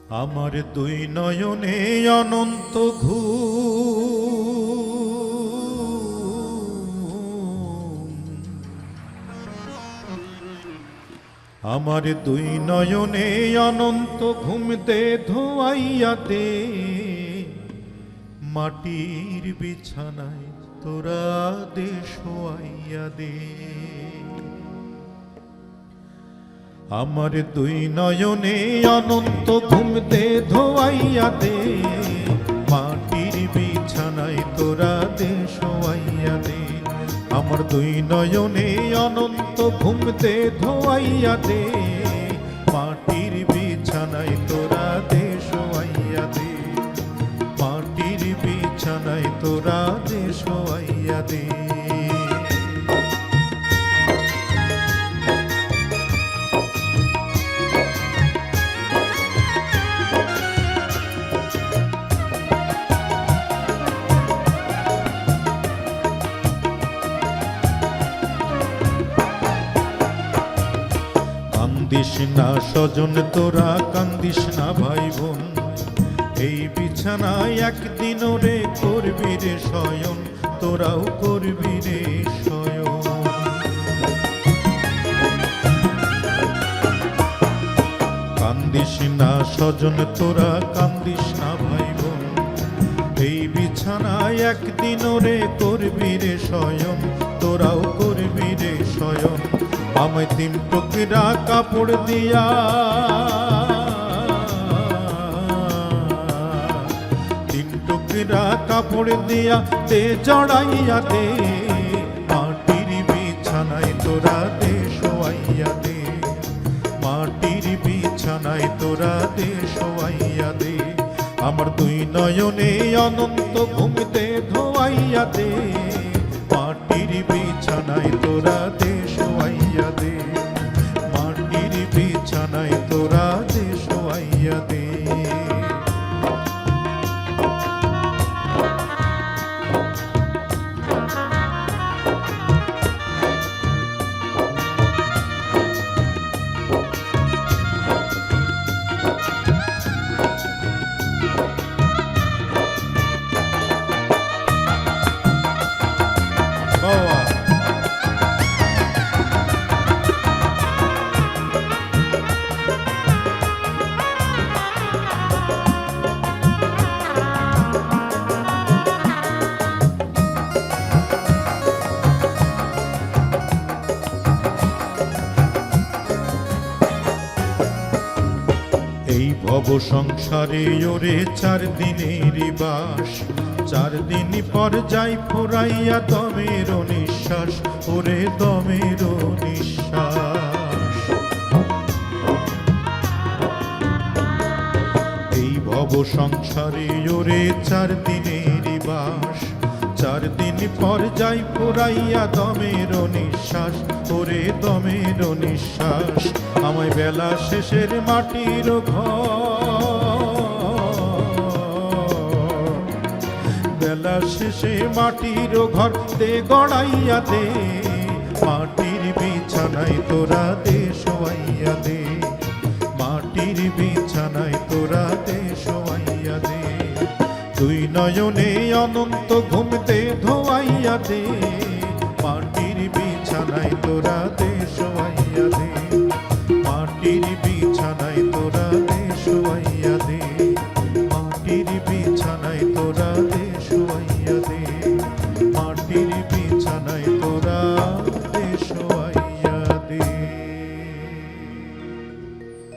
আমার দুই নয়নে অনন্ত ঘুম, আমার দুই নয়নে অনন্ত ঘুম দে ধোয়াইয়া দে, মাটির বিছানায় তোরা দে শোয়াইয়া দে। আমার দুই নয়নে অনন্ত ঘুম দে ধোয়াইয়া দে, মাটির বিছানায় তোরা দে শোয়াইয়া দে। আমার দুই নয়নে অনন্ত ঘুম দে ধোয়াইয়া দে, মাটির বিছানায় তোরা দে শোয়াইয়া দে, মাটির বিছানায় তোরা দে শোয়াইয়া দে। কান্দিস না স্বজন তোরা, কান্দিস না ভাই বোন, এই বিছানায় একদিন রে করবি রে শয়ন, তোরাও করবি রে শয়ন। কান্দিস না স্বজন তোরা, কান্দিস না ভাই বোন, এই বিছানায় একদিন রে করবি রে শয়ন, তোরাও করবি রে শয়ন। আমায় তিন টুকরা কাপড় দিয়া, তিন টুকরা কাপড় দিয়া দে জড়াইয়া দে, মাটির বিছানায় তোরা দে শোয়াইয়া দে, মাটির বিছানায় তোরা দে শোয়াইয়া দে। আমার দুই নয়নে অনন্ত ঘুম দে ধোয়াইয়া দে, মাটির বিছানায় তোরা দে শোয়াইয়া দে, মাটির বিছানায় তোরা দে শোয়াইয়া দে। এই ভব সংসারে ওরে 4 দিনের বাস, 4 দিন পর যাই ফুরাইয়া দমের নিঃশ্বাস, ওরে দমের নিঃশ্বাস। এই ভব সংসারে ওরে 4 দিনের বাস, 4 দিন পর যাই ফুরাইয়া দমের নিঃশ্বাস, ওরে দমের নিঃশ্বাস। আমায় বেলা শেষের মাটির ঘর, বেলা শেষে মাটির ঘর দে গড়াইয়া দে, মাটির বিছানায় তোরা দে শোয়াইয়া দে, মাটির বিছানায় তোরা দে শোয়াইয়া দে। দুই নয়নে অনন্ত ঘুম দে ধোয়াইয়া দে, মাটির বিছানায় তোরা দে শোয়াইয়া দে।